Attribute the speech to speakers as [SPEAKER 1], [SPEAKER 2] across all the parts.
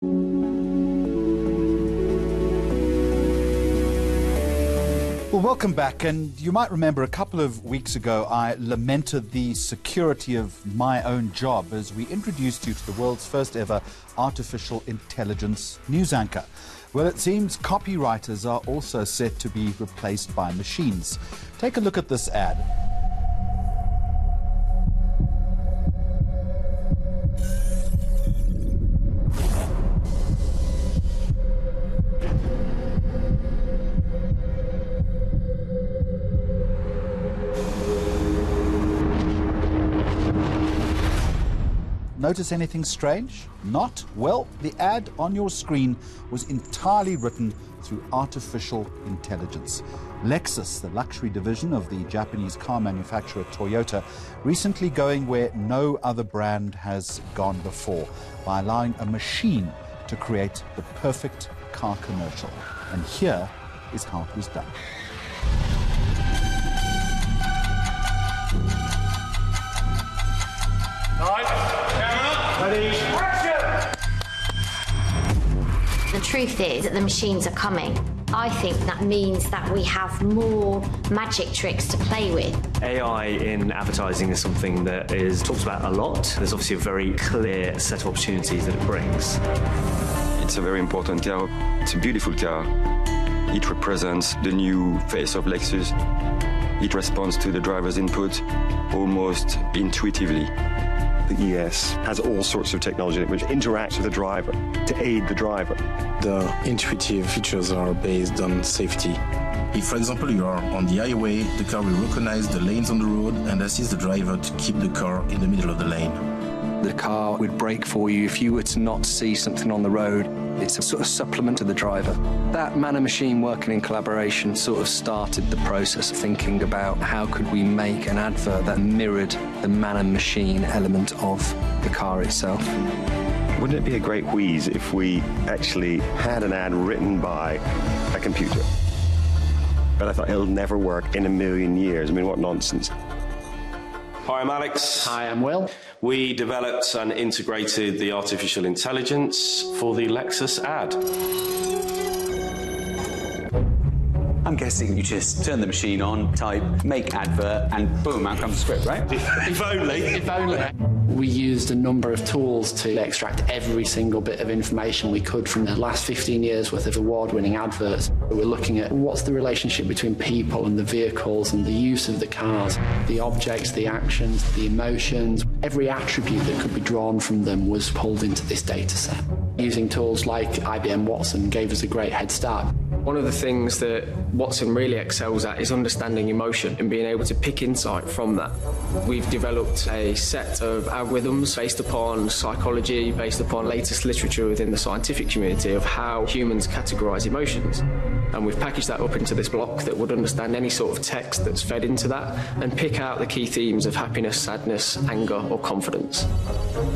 [SPEAKER 1] Well, welcome back. And you might remember a couple of weeks ago, I lamented the security of my own job as we introduced you to the world's first ever artificial intelligence news anchor. Well, it seems copywriters are also set to be replaced by machines. Take a look at this ad. Notice anything strange? Not? Well, the ad on your screen was entirely written through artificial intelligence. Lexus, the luxury division of the Japanese car manufacturer Toyota, recently going where no other brand has gone before by allowing a machine to create the perfect car commercial. And here is how it was done.
[SPEAKER 2] The truth is that the machines are coming. I think that means that we have more magic tricks to play with.
[SPEAKER 3] AI in advertising is something that is talked about a lot. There's obviously a very clear set of opportunities that it brings.
[SPEAKER 4] It's a very important car. It's a beautiful car. It represents the new face of Lexus. It responds to the driver's input almost intuitively.
[SPEAKER 5] The ES has all sorts of technology which interacts with the driver to aid the driver.
[SPEAKER 6] The intuitive features are based on safety.
[SPEAKER 7] If, for example, you are on the highway, the car will recognize the lanes on the road and assist the driver to keep the car in the middle of the lane.
[SPEAKER 8] The car would brake for you if you were to not see something on the road. It's a sort of supplement to the driver. That man-and-machine working in collaboration sort of started the process of thinking about how could we make an advert that mirrored the man-and-machine element of the car itself.
[SPEAKER 5] Wouldn't it be a great wheeze if we actually had an ad written by a computer? But I thought it'll never work in a million years. I mean, what nonsense.
[SPEAKER 9] Hi, I'm Alex.
[SPEAKER 10] Hi, I'm Will.
[SPEAKER 9] We developed and integrated the artificial intelligence for the Lexus ad.
[SPEAKER 11] I'm guessing you just turn the machine on, type, make advert, and boom, out comes the script, right?
[SPEAKER 9] If only.
[SPEAKER 10] If only. We used a number of tools to extract every single bit of information we could from the last 15 years worth of award-winning adverts. We're looking at what's the relationship between people and the vehicles and the use of the cars, the objects, the actions, the emotions. Every attribute that could be drawn from them was pulled into this data set. Using tools like IBM Watson gave us a great head start.
[SPEAKER 12] One of the things that Watson really excels at is understanding emotion and being able to pick insight from that. We've developed a set of algorithms based upon psychology, based upon latest literature within the scientific community of how humans categorize emotions. And we've packaged that up into this block that would understand any sort of text that's fed into that and pick out the key themes of happiness, sadness, anger, or confidence.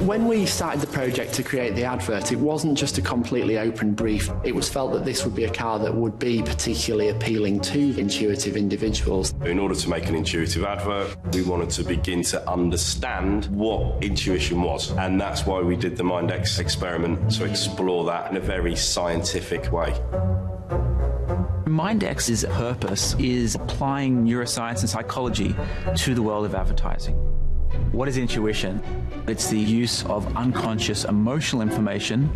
[SPEAKER 10] When we started the project to create the advert, it wasn't just a completely open brief. It was felt that this would be a car that would be particularly appealing to intuitive individuals.
[SPEAKER 9] In order to make an intuitive advert, we wanted to begin to understand what intuition was. And that's why we did the MindX experiment, to explore that in a very scientific way.
[SPEAKER 13] MindX's purpose is applying neuroscience and psychology to the world of advertising. What is intuition? It's the use of unconscious emotional information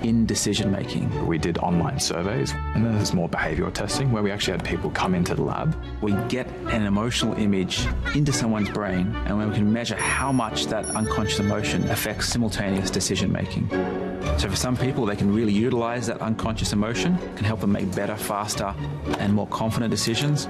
[SPEAKER 13] in decision making.
[SPEAKER 14] We did online surveys, and then there's more behavioral testing where we actually had people come into the lab.
[SPEAKER 13] We get an emotional image into someone's brain, and we can measure how much that unconscious emotion affects simultaneous decision making. So for some people, they can really utilize that unconscious emotion, can help them make better, faster, and more confident decisions.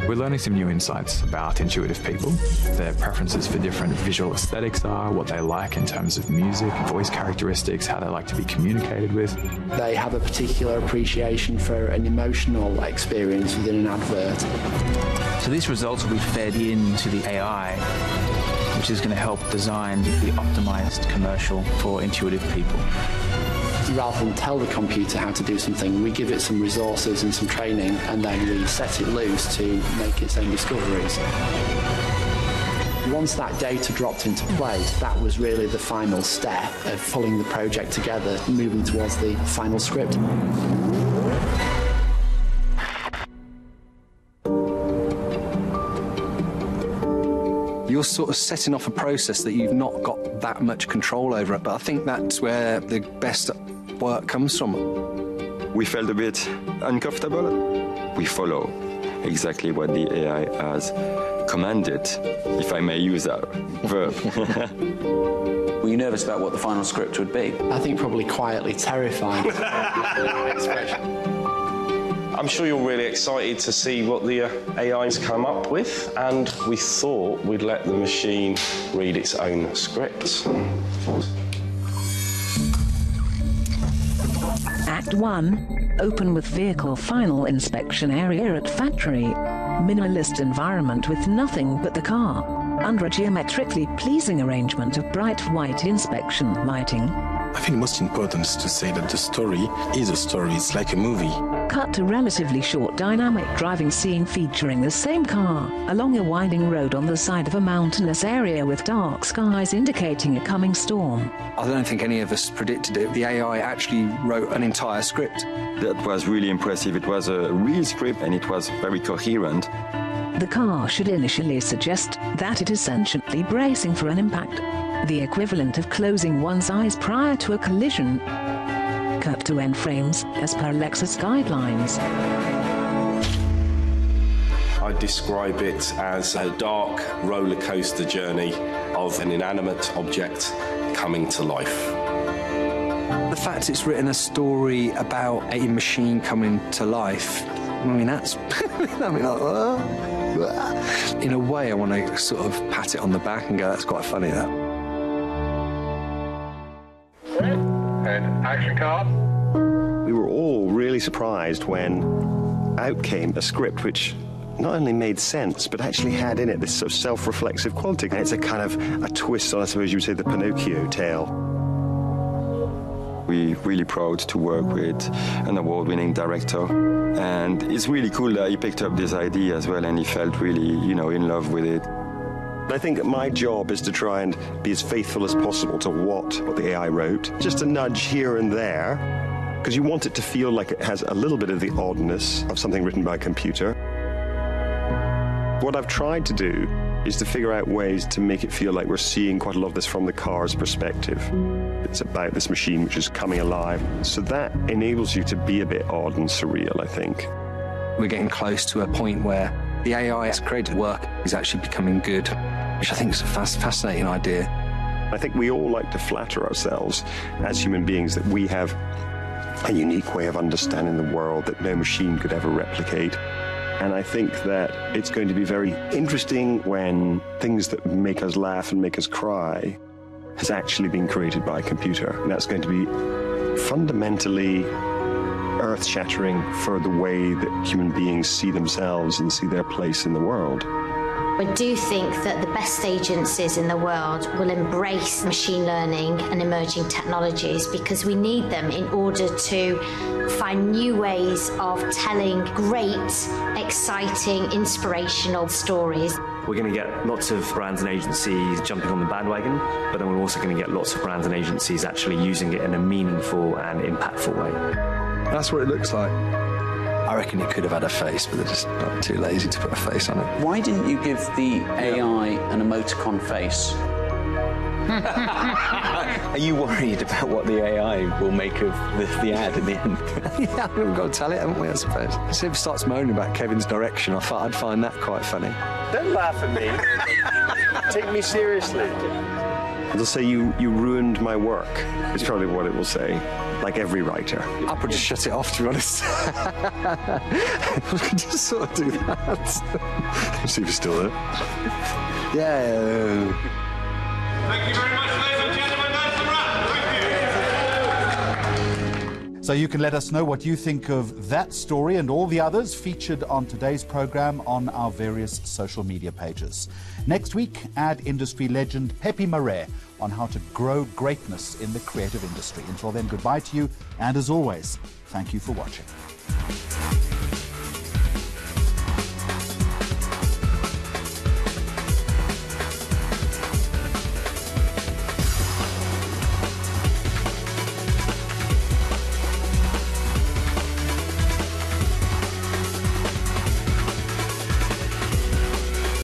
[SPEAKER 14] We're learning some new insights about intuitive people, their preferences for different visual aesthetics are, what they like in terms of music, voice characteristics, how they like to be communicated with.
[SPEAKER 10] They have a particular appreciation for an emotional experience within an advert.
[SPEAKER 13] So these results will be fed into the AI, which is going to help design the optimized commercial for intuitive people.
[SPEAKER 10] Rather than tell the computer how to do something, we give it some resources and some training, and then we set it loose to make its own discoveries. Once that data dropped into place, that was really the final step of pulling the project together, moving towards the final script.
[SPEAKER 8] You're sort of setting off a process that you've not got that much control over, but I think that's where the best work comes from.
[SPEAKER 4] We felt a bit uncomfortable. We follow exactly what the AI has commanded, if I may use that verb.
[SPEAKER 11] Were you nervous about what the final script would be?
[SPEAKER 10] I think probably quietly terrified.
[SPEAKER 9] I'm sure you're really excited to see what the AI's come up with, and we thought we'd let the machine read its own script.
[SPEAKER 15] Act 1. Open with vehicle final inspection area at factory. Minimalist environment with nothing but the car. Under a geometrically pleasing arrangement of bright white inspection lighting.
[SPEAKER 7] I think most important is to say that the story is a story. It's like a movie.
[SPEAKER 15] Cut to relatively short dynamic driving scene featuring the same car along a winding road on the side of a mountainous area with dark skies indicating a coming storm.
[SPEAKER 8] I don't think any of us predicted it. The AI actually wrote an entire script.
[SPEAKER 4] That was really impressive. It was a real script and it was very coherent.
[SPEAKER 15] The car should initially suggest that it is sentiently bracing for an impact, the equivalent of closing one's eyes prior to a collision. Cut to end frames as per Lexus guidelines.
[SPEAKER 9] I describe it as a dark roller coaster journey of an inanimate object coming to life.
[SPEAKER 8] The fact it's written a story about a machine coming to life, I mean, that's... In a way, I want to sort of pat it on the back and go, that's quite funny, that.
[SPEAKER 16] And action card.
[SPEAKER 5] We were all really surprised when out came a script which not only made sense, but actually had in it this sort of self-reflexive quality. And it's a kind of a twist on, I suppose you would say, the Pinocchio tale.
[SPEAKER 4] We're really proud to work with an award-winning director. And it's really cool that he picked up this idea as well and he felt really, in love with it.
[SPEAKER 5] I think my job is to try and be as faithful as possible to what the AI wrote. Just a nudge here and there, because you want it to feel like it has a little bit of the oddness of something written by a computer. What I've tried to do is to figure out ways to make it feel like we're seeing quite a lot of this from the car's perspective. It's about this machine which is coming alive. So that enables you to be a bit odd and surreal, I think.
[SPEAKER 8] We're getting close to a point where the AI's created work is actually becoming good, which I think is a fascinating idea.
[SPEAKER 5] I think we all like to flatter ourselves as human beings that we have a unique way of understanding the world that no machine could ever replicate. And I think that it's going to be very interesting when things that make us laugh and make us cry has actually been created by a computer. And that's going to be fundamentally earth-shattering for the way that human beings see themselves and see their place in the world.
[SPEAKER 2] I do think that the best agencies in the world will embrace machine learning and emerging technologies because we need them in order to find new ways of telling great, exciting, inspirational stories.
[SPEAKER 3] We're going to get lots of brands and agencies jumping on the bandwagon, but then we're also going to get lots of brands and agencies actually using it in a meaningful and impactful way.
[SPEAKER 8] That's what it looks like. I reckon it could have had a face, but they're just not too lazy to put a face on it.
[SPEAKER 11] Why didn't you give the AI an emoticon face?
[SPEAKER 13] Are you worried about what the AI will make of the ad in the end?
[SPEAKER 8] Yeah, we've got to tell it, haven't we, I suppose? So if it starts moaning about Kevin's direction, I thought I'd find that quite funny.
[SPEAKER 16] Don't laugh at me. Take me seriously.
[SPEAKER 5] It'll say you ruined my work, is probably what it will say, like every writer.
[SPEAKER 8] I'll probably just shut it off, to be honest. We can just sort of do that.
[SPEAKER 5] See if it's still there.
[SPEAKER 8] Yeah.
[SPEAKER 16] Thank you very much, ladies and gentlemen. That's the wrap. Thank you.
[SPEAKER 1] So you can let us know what you think of that story and all the others featured on today's program on our various social media pages. Next week, ad industry legend Pepe Marais on how to grow greatness in the creative industry. Until then, goodbye to you, and as always, thank you for watching.